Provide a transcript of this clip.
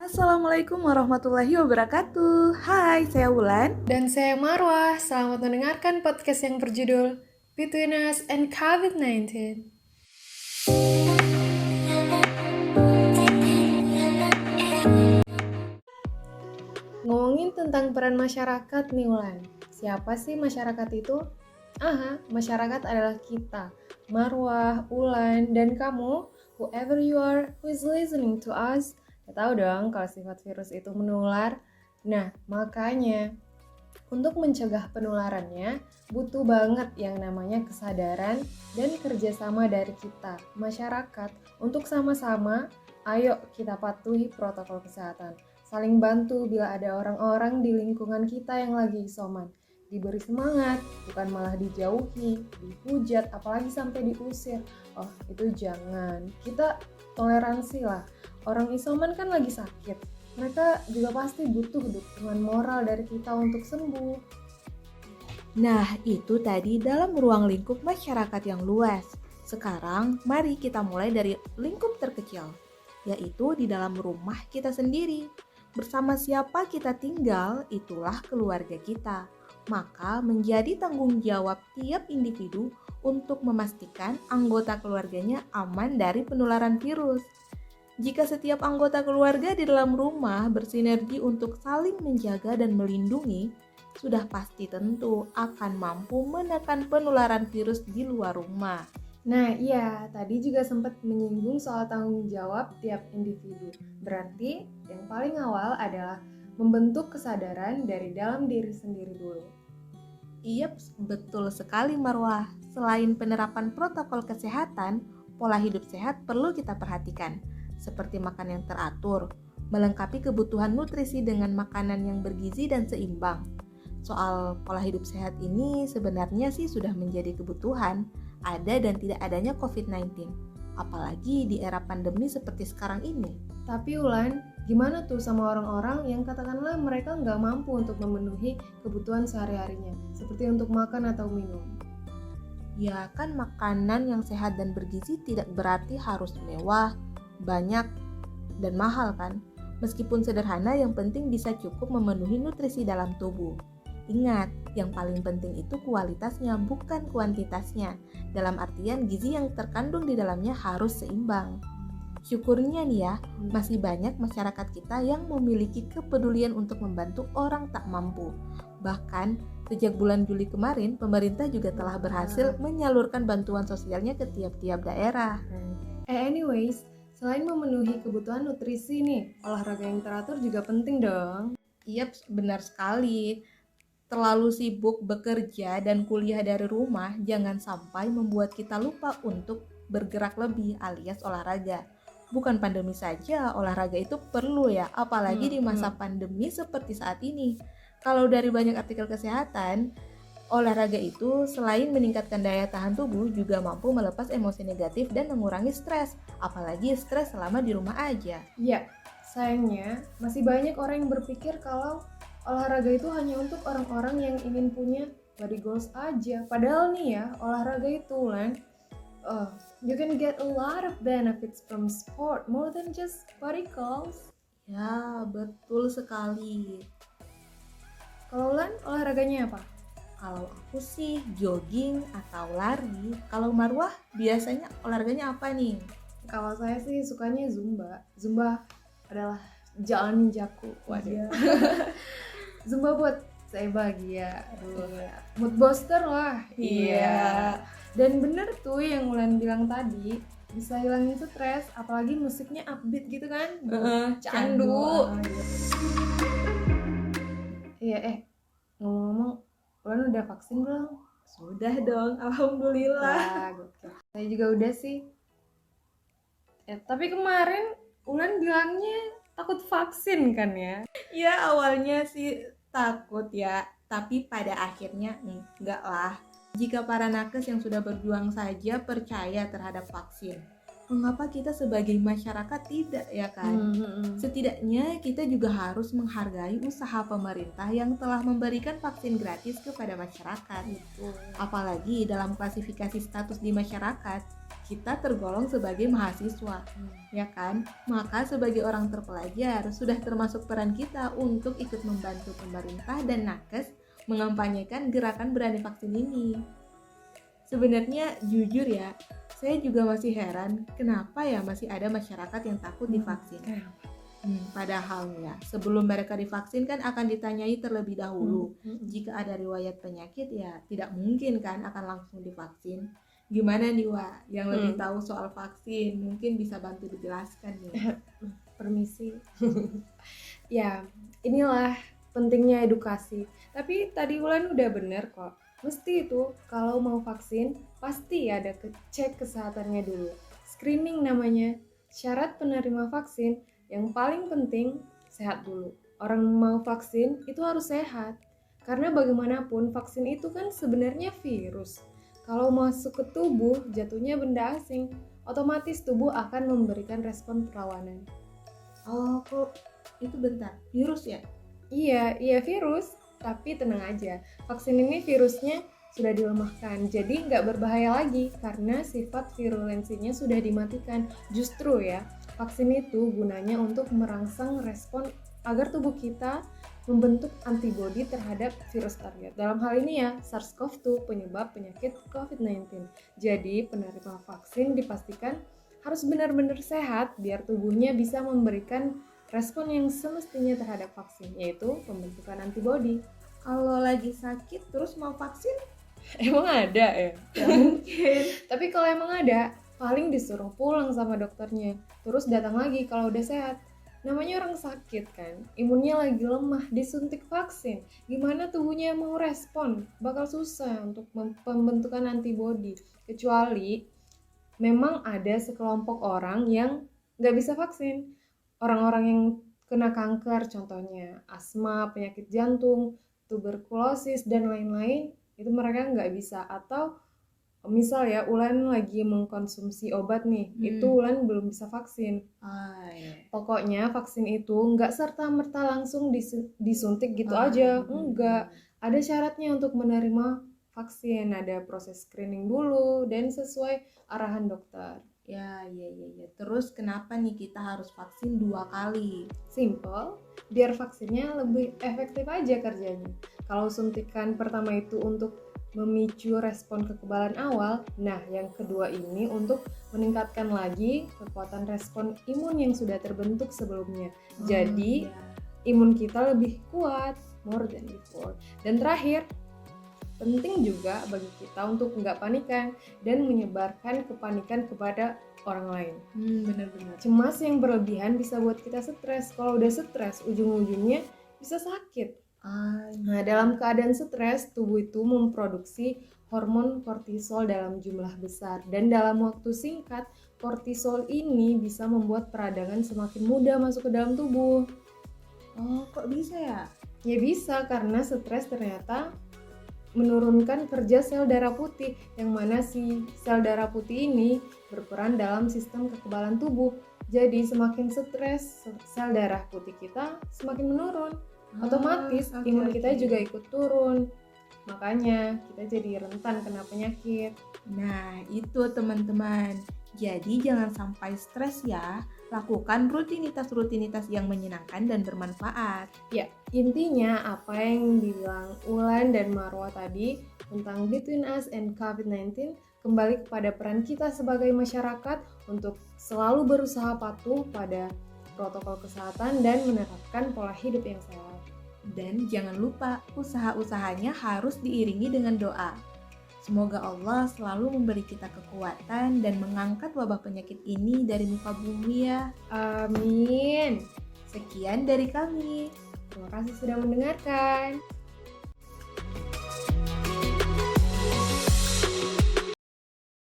Assalamualaikum warahmatullahi wabarakatuh. Hai, saya Wulan. Dan saya Marwah, selamat mendengarkan podcast yang berjudul Between Us and COVID-19. Ngomongin tentang peran masyarakat nih Wulan. Siapa sih masyarakat itu? Masyarakat adalah kita, Marwah, Ulan, dan kamu, whoever you are who is listening to us. Ya tahu dong kalau sifat virus itu menular. Nah, makanya untuk mencegah penularannya, butuh banget yang namanya kesadaran dan kerjasama dari kita, masyarakat, untuk sama-sama, ayo kita patuhi protokol kesehatan. Saling bantu bila ada orang-orang di lingkungan kita yang lagi isoman. Diberi semangat, bukan malah dijauhi, dihujat, apalagi sampai diusir. Oh, itu jangan. Kita toleransi lah. Orang isoman kan lagi sakit. Mereka juga pasti butuh dukungan moral dari kita untuk sembuh. Nah, itu tadi dalam ruang lingkup masyarakat yang luas. Sekarang, mari kita mulai dari lingkup terkecil, yaitu di dalam rumah kita sendiri. Bersama siapa kita tinggal, itulah keluarga kita. Maka menjadi tanggung jawab tiap individu untuk memastikan anggota keluarganya aman dari penularan virus. Jika setiap anggota keluarga di dalam rumah bersinergi untuk saling menjaga dan melindungi, sudah pasti tentu akan mampu menekan penularan virus di luar rumah. Nah iya, tadi juga sempat menyinggung soal tanggung jawab tiap individu. Berarti yang paling awal adalah membentuk kesadaran dari dalam diri sendiri dulu. Iya, betul sekali Marwah. Selain penerapan protokol kesehatan, pola hidup sehat perlu kita perhatikan, seperti makan yang teratur, melengkapi kebutuhan nutrisi dengan makanan yang bergizi dan seimbang. Soal pola hidup sehat ini sebenarnya sih sudah menjadi kebutuhan, ada dan tidak adanya COVID-19, apalagi di era pandemi seperti sekarang ini. Tapi Ulan, gimana tuh sama orang-orang yang katakanlah mereka nggak mampu untuk memenuhi kebutuhan sehari-harinya, seperti untuk makan atau minum? Ya kan makanan yang sehat dan bergizi tidak berarti harus mewah, banyak, dan mahal kan? Meskipun sederhana, yang penting bisa cukup memenuhi nutrisi dalam tubuh. Ingat, yang paling penting itu kualitasnya, bukan kuantitasnya. Dalam artian gizi yang terkandung di dalamnya harus seimbang. Syukurnya nih ya, masih banyak masyarakat kita yang memiliki kepedulian untuk membantu orang tak mampu. Bahkan, sejak bulan Juli kemarin, pemerintah juga telah berhasil menyalurkan bantuan sosialnya ke tiap-tiap daerah. Anyways, selain memenuhi kebutuhan nutrisi nih, olahraga yang teratur juga penting dong. Iya, benar sekali. Terlalu sibuk bekerja dan kuliah dari rumah, jangan sampai membuat kita lupa untuk bergerak lebih alias olahraga. Bukan pandemi saja, olahraga itu perlu ya, apalagi di masa pandemi seperti saat ini. Kalau dari banyak artikel kesehatan, olahraga itu selain meningkatkan daya tahan tubuh juga mampu melepas emosi negatif dan mengurangi stres, apalagi stres selama di rumah aja. Ya, sayangnya masih banyak orang yang berpikir kalau olahraga itu hanya untuk orang-orang yang ingin punya body goals aja. Padahal nih ya, olahraga itu you can get a lot of benefits from sport more than just body goals. Ya, betul sekali. Kalau Lan, olahraganya apa? Kalau aku sih jogging atau lari. Kalau Marwah biasanya olahraganya apa nih? Kalau saya sih sukanya Zumba. Zumba adalah jalan ninjaku. Waduh. Zumba buat saya bahagia. Mood booster lah. Iya. Dan bener tuh yang Ulan bilang tadi, bisa hilangin stres, apalagi musiknya upbeat gitu kan. Candu. Iya, ngomong-ngomong, Ulan udah vaksin belum? Sudah dong, alhamdulillah. Wah, gokil. Saya juga udah sih. Tapi kemarin Ulan bilangnya takut vaksin kan ya? Ya awalnya sih takut ya, tapi pada akhirnya enggak lah. Jika para nakes yang sudah berjuang saja percaya terhadap vaksin, mengapa kita sebagai masyarakat tidak, ya kan? Setidaknya kita juga harus menghargai usaha pemerintah yang telah memberikan vaksin gratis kepada masyarakat. Betul. Apalagi dalam klasifikasi status di masyarakat, kita tergolong sebagai mahasiswa, ya kan? Maka sebagai orang terpelajar, sudah termasuk peran kita untuk ikut membantu pemerintah dan nakes mengampanyekan gerakan berani vaksin ini. Sebenarnya jujur ya, saya juga masih heran kenapa ya masih ada masyarakat yang takut divaksin. Padahal ya, sebelum mereka divaksin kan akan ditanyai terlebih dahulu. Jika ada riwayat penyakit ya tidak mungkin kan akan langsung divaksin. Gimana nih Wak, yang lebih tahu soal vaksin? Mungkin bisa bantu dijelaskan nih. Permisi. Ya, inilah pentingnya edukasi. Tapi tadi Wulan udah bener kok. Mesti itu kalau mau vaksin pasti ada cek kesehatannya dulu. Screening namanya. Syarat penerima vaksin yang paling penting sehat dulu. Orang mau vaksin itu harus sehat. Karena bagaimanapun vaksin itu kan sebenarnya virus. Kalau masuk ke tubuh jatuhnya benda asing, otomatis tubuh akan memberikan respon perlawanan. Oh, kok itu bentar, virus ya? Iya virus. Tapi tenang aja, vaksin ini virusnya sudah dilemahkan, jadi nggak berbahaya lagi karena sifat virulensinya sudah dimatikan. Justru ya, vaksin itu gunanya untuk merangsang respon agar tubuh kita membentuk antibodi terhadap virus target. Dalam hal ini ya, SARS-CoV-2 penyebab penyakit COVID-19. Jadi penerima vaksin dipastikan harus benar-benar sehat biar tubuhnya bisa memberikan respon yang semestinya terhadap vaksin, yaitu pembentukan antibodi. Kalau lagi sakit terus mau vaksin? Emang ada ya? Ya mungkin. Tapi kalau emang ada, paling disuruh pulang sama dokternya. Terus datang lagi kalau udah sehat. Namanya orang sakit kan, imunnya lagi lemah, disuntik vaksin. Gimana tubuhnya mau respon? Bakal susah untuk pembentukan antibodi. Kecuali memang ada sekelompok orang yang nggak bisa vaksin. Orang-orang yang kena kanker contohnya, asma, penyakit jantung, tuberkulosis, dan lain-lain, itu mereka nggak bisa. Atau misal ya, Ulan lagi mengkonsumsi obat nih, itu Ulan belum bisa vaksin. Pokoknya vaksin itu nggak serta-merta langsung disuntik gitu aja, enggak. Ada syaratnya untuk menerima vaksin, ada proses screening dulu, dan sesuai arahan dokter. Ya. Terus kenapa nih kita harus vaksin 2 kali? Simple, biar vaksinnya lebih efektif aja kerjanya. Kalau suntikan pertama itu untuk memicu respon kekebalan awal, nah yang kedua ini untuk meningkatkan lagi kekuatan respon imun yang sudah terbentuk sebelumnya. Jadi imun kita lebih kuat, more than before. Dan terakhir, penting juga bagi kita untuk nggak panikan dan menyebarkan kepanikan kepada orang lain. Benar-benar. Cemas yang berlebihan bisa buat kita stres. Kalau udah stres, ujung-ujungnya bisa sakit. Nah, dalam keadaan stres, tubuh itu memproduksi hormon kortisol dalam jumlah besar. Dan dalam waktu singkat, kortisol ini bisa membuat peradangan semakin mudah masuk ke dalam tubuh. Oh, kok bisa ya? Ya bisa, karena stres ternyata menurunkan kerja sel darah putih, yang mana si sel darah putih ini berperan dalam sistem kekebalan tubuh. Jadi semakin stres, sel darah putih kita semakin menurun. Otomatis imun kita juga ikut turun. Makanya kita jadi rentan kena penyakit. Nah, itu teman-teman. Jadi jangan sampai stres ya. Lakukan rutinitas-rutinitas yang menyenangkan dan bermanfaat. Ya, intinya apa yang dibilang Ulan dan Marwa tadi tentang Between Us and COVID-19 kembali kepada peran kita sebagai masyarakat untuk selalu berusaha patuh pada protokol kesehatan dan menerapkan pola hidup yang sehat. Dan jangan lupa, usaha-usahanya harus diiringi dengan doa. Semoga Allah selalu memberi kita kekuatan dan mengangkat wabah penyakit ini dari muka bumi ya. Amin. Sekian dari kami. Terima kasih sudah mendengarkan.